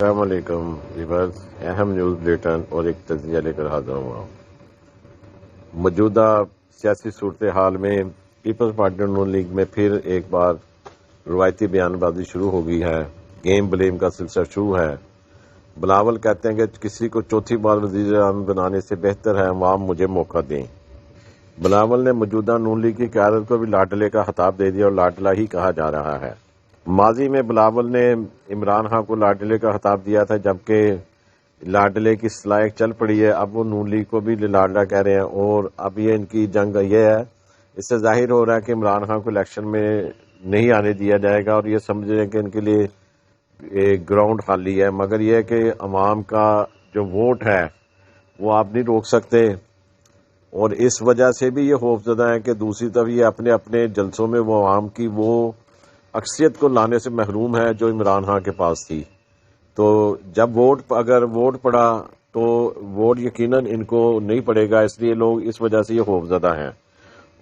السلام علیکم ویورز، اہم نیوز بلیٹن اور ایک تجزیہ لے کر حاضر ہوا. موجودہ سیاسی صورتحال میں پیپلز پارٹی نون لیگ میں پھر ایک بار روایتی بیان بازی شروع ہو گئی ہے. گیم بلیم کا سلسلہ شروع ہے. بلاول کہتے ہیں کہ کسی کو چوتھی بار وزیر اعظم بنانے سے بہتر ہے عوام مجھے موقع دیں. بلاول نے موجودہ نون لیگ کی قیادت کو بھی لاڈلے کا خطاب دے دیا اور لاڈلا ہی کہا جا رہا ہے. ماضی میں بلاول نے عمران خان کو لاڈلے کا خطاب دیا تھا، جبکہ لاڈلے کی صلاحیت چل پڑی ہے. اب وہ نون لیگ کو بھی لاڈلا کہہ رہے ہیں اور اب یہ ان کی جنگ یہ ہے. اس سے ظاہر ہو رہا ہے کہ عمران خان کو الیکشن میں نہیں آنے دیا جائے گا اور یہ سمجھ رہے ہیں کہ ان کے لیے ایک گراؤنڈ خالی ہے. مگر یہ ہے کہ عوام کا جو ووٹ ہے وہ آپ نہیں روک سکتے، اور اس وجہ سے بھی یہ خوف زدہ ہے کہ دوسری طرف یہ اپنے اپنے جلسوں میں وہ عوام کی وہ اکثریت کو لانے سے محروم ہے جو عمران خان کے پاس تھی. تو جب اگر ووٹ پڑا تو ووٹ یقیناً ان کو نہیں پڑے گا، اس لیے لوگ اس وجہ سے یہ خوف زدہ ہیں.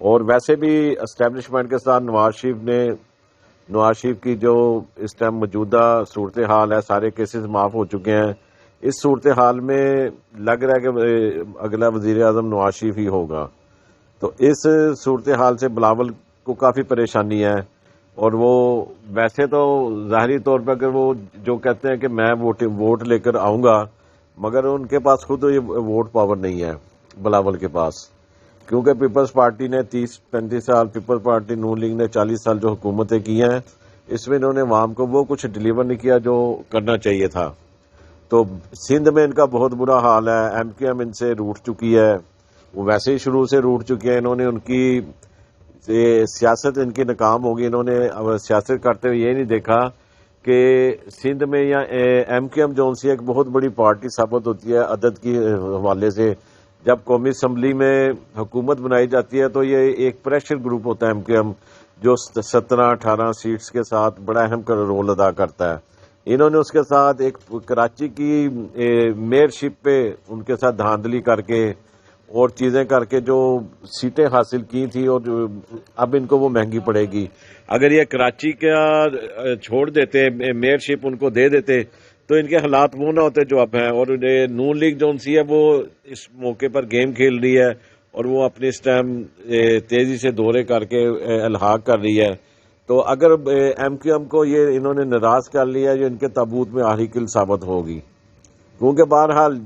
اور ویسے بھی اسٹیبلشمنٹ کے ساتھ نواز شریف کی جو اس ٹائم موجودہ صورتحال ہے، سارے کیسز معاف ہو چکے ہیں. اس صورتحال میں لگ رہا ہے کہ اگلا وزیر اعظم نواز شریف ہی ہوگا. تو اس صورتحال سے بلاول کو کافی پریشانی ہے، اور وہ ویسے تو ظاہری طور پر اگر وہ جو کہتے ہیں کہ میں ووٹ لے کر آؤں گا، مگر ان کے پاس خود یہ ووٹ پاور نہیں ہے بلاول کے پاس، کیونکہ پیپلز پارٹی نے 30-35 سال، پیپلز پارٹی نون لیگ نے 40 سال جو حکومتیں کی ہیں، اس میں انہوں نے عوام کو وہ کچھ ڈیلیور نہیں کیا جو کرنا چاہیے تھا. تو سندھ میں ان کا بہت برا حال ہے. ایم کیو ایم ان سے روٹ چکی ہے، وہ ویسے ہی شروع سے روٹ چکی ہے. انہوں نے ان کی سیاست ان کی ناکام ہوگی. انہوں نے سیاست کرتے ہوئے یہ نہیں دیکھا کہ سندھ میں یا ایم کیو ایم جو سی ایک بہت بڑی پارٹی ثابت ہوتی ہے عدد کی حوالے سے. جب قومی اسمبلی میں حکومت بنائی جاتی ہے تو یہ ایک پریشر گروپ ہوتا ہے ایم کیو ایم، جو 17-18 سیٹس کے ساتھ بڑا اہم رول ادا کرتا ہے. انہوں نے اس کے ساتھ ایک کراچی کی میئرشپ پہ ان کے ساتھ دھاندلی کر کے اور چیزیں کر کے جو سیٹیں حاصل کی تھی، اور اب ان کو وہ مہنگی پڑے گی. اگر یہ کراچی کا چھوڑ دیتے، میئرشپ ان کو دے دیتے، تو ان کے حالات وہ نہ ہوتے جو اب ہیں. اور نون لیگ جو سی ہے وہ اس موقع پر گیم کھیل رہی ہے، اور وہ اپنے اس ٹائم تیزی سے دورے کر کے الحاق کر رہی ہے. تو اگر ایم کیو ایم کو یہ انہوں نے ناراض کر لیا، جو ان کے تابوت میں آخری کل ثابت ہوگی. کیونکہ بہرحال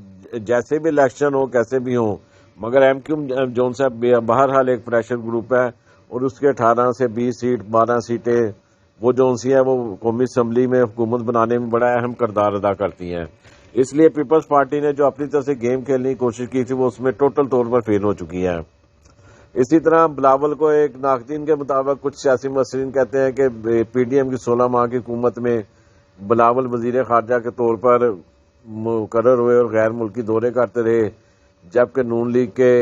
جیسے بھی الیکشن ہو، کیسے بھی ہوں، مگر ایم کیو ایم جون صاحب بہرحال ایک پریشر گروپ ہے، اور اس کے 18 سے 20 سیٹ 12 سیٹیں وہ جون سی ہے وہ قومی اسمبلی میں حکومت بنانے میں بڑا اہم کردار ادا کرتی ہیں. اس لیے پیپلز پارٹی نے جو اپنی طرف سے گیم کھیلنے کی کوشش کی تھی وہ اس میں ٹوٹل طور پر فیل ہو چکی ہے. اسی طرح بلاول کو ایک ناقدین کے مطابق کچھ سیاسی مبصرین کہتے ہیں کہ پی ڈی ایم کی 16 ماہ کی حکومت میں بلاول وزیر خارجہ کے طور پر مقرر ہوئے اور غیر ملکی دورے کرتے رہے، جبکہ نون لیگ کے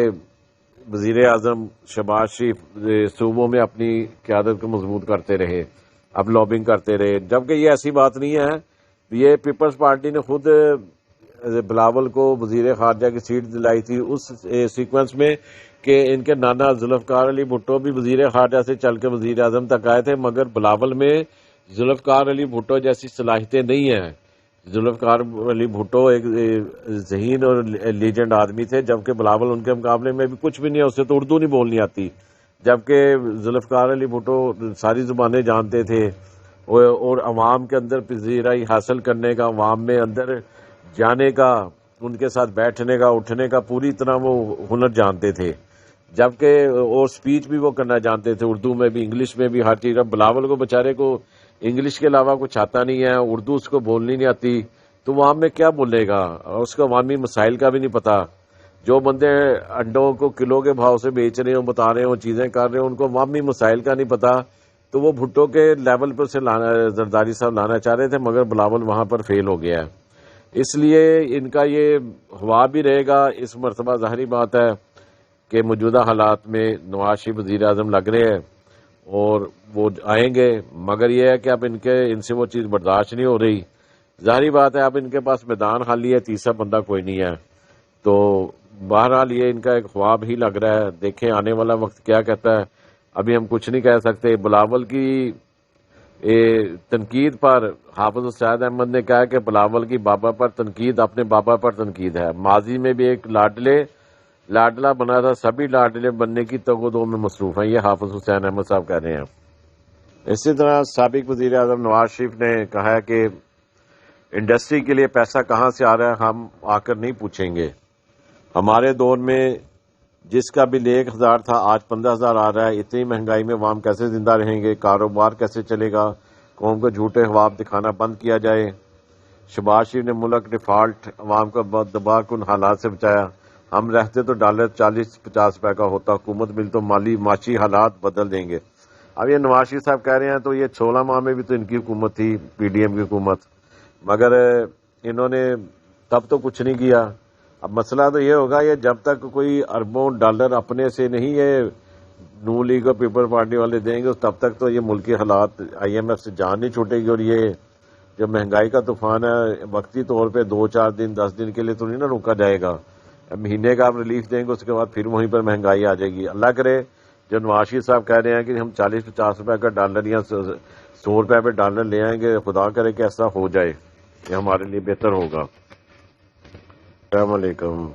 وزیر اعظم شہباز شریف صوبوں میں اپنی قیادت کو مضبوط کرتے رہے، اب لابنگ کرتے رہے. جبکہ یہ ایسی بات نہیں ہے. یہ پیپلز پارٹی نے خود بلاول کو وزیر خارجہ کی سیٹ دلائی تھی اس سیکوینس میں کہ ان کے نانا ذوالفقار علی بھٹو بھی وزیر خارجہ سے چل کے وزیر اعظم تک آئے تھے، مگر بلاول میں ذوالفقار علی بھٹو جیسی صلاحیتیں نہیں ہیں. ذوالفقار علی بھٹو ایک ذہین اور لیجنڈ آدمی تھے، جبکہ بلاول ان کے مقابلے میں بھی کچھ بھی نہیں ہے. اسے تو اردو نہیں بولنی آتی، جبکہ ذوالفقار علی بھٹو ساری زبانیں جانتے تھے، اور عوام کے اندر پذیرائی حاصل کرنے کا، عوام میں اندر جانے کا، ان کے ساتھ بیٹھنے کا، اٹھنے کا پوری طرح وہ ہنر جانتے تھے. جبکہ اور سپیچ بھی وہ کرنا جانتے تھے، اردو میں بھی انگلش میں بھی ہر چیز. اب بلاول کو بیچارے کو انگلش کے علاوہ کچھ آتا نہیں ہے، اردو اس کو بولنی نہیں آتی، تو وہ عوام میں کیا بولے گا؟ اس کو عوامی مسائل کا بھی نہیں پتا. جو بندے انڈوں کو کلو کے بھاؤ سے بیچ رہے ہوں، بتا رہے ہوں، چیزیں کر رہے ہوں، ان کو عوامی مسائل کا نہیں پتا. تو وہ بھٹو کے لیول پر سے زرداری صاحب لانا چاہ رہے تھے، مگر بلاول وہاں پر فیل ہو گیا ہے. اس لیے ان کا یہ ہوا بھی رہے گا. اس مرتبہ ظاہری بات ہے کہ موجودہ حالات میں نواز شریف وزیر اعظم لگ رہے ہیں اور وہ آئیں گے، مگر یہ ہے کہ اب ان سے وہ چیز برداشت نہیں ہو رہی. ظاہری بات ہے اب ان کے پاس میدان خالی ہے، تیسرا بندہ کوئی نہیں ہے. تو بہرحال یہ ان کا ایک خواب ہی لگ رہا ہے. دیکھیں آنے والا وقت کیا کہتا ہے. ابھی ہم کچھ نہیں کہہ سکتے. بلاول کی تنقید پر حافظ السعید احمد نے کہا کہ بلاول کی بابا پر تنقید اپنے بابا پر تنقید ہے. ماضی میں بھی ایک لاڈلا بنا تھا، سبھی لاڈلے بننے کی تگ و دو میں مصروف ہیں، یہ حافظ حسین احمد صاحب کہہ رہے ہیں. اسی طرح سابق وزیر اعظم نواز شریف نے کہا ہے کہ انڈسٹری کے لیے پیسہ کہاں سے آ رہا ہے ہم آ کر نہیں پوچھیں گے. ہمارے دور میں جس کا بل 1,000 تھا آج 15,000 آ رہا ہے. اتنی مہنگائی میں عوام کیسے زندہ رہیں گے؟ کاروبار کیسے چلے گا؟ قوم کو جھوٹے خواب دکھانا بند کیا جائے. شہباز شریف نے ملک ڈیفالٹ عوام کو دبا کن حالات سے بچایا. ہم رہتے تو ڈالر 40-50 روپے کا ہوتا، حکومت مل تو معاشی حالات بدل دیں گے. اب یہ نواز شریف صاحب کہہ رہے ہیں تو یہ 16 ماہ میں بھی تو ان کی حکومت تھی، پی ڈی ایم کی حکومت، مگر انہوں نے تب تو کچھ نہیں کیا. اب مسئلہ تو یہ ہوگا یہ جب تک کوئی اربوں ڈالر اپنے سے نہیں یہ نون لیگ اور پیپل پارٹی والے دیں گے تب تک تو یہ ملکی حالات آئی ایم ایف سے جان نہیں چھوٹے گی. اور یہ جو مہنگائی کا طوفان ہے وقتی طور پہ 2-4 دن 10 دن کے لیے تو نہیں نا روکا جائے گا. مہینے کا آپ ریلیف دیں گے اس کے بعد پھر وہیں پر مہنگائی آ جائے گی. اللہ کرے جو نواز شریف صاحب کہہ رہے ہیں کہ ہم 40-50 روپے کا ڈالر یا 100 روپے پہ ڈالر لے آئیں گے، خدا کرے کہ ایسا ہو جائے، یہ ہمارے لیے بہتر ہوگا. السلام علیکم.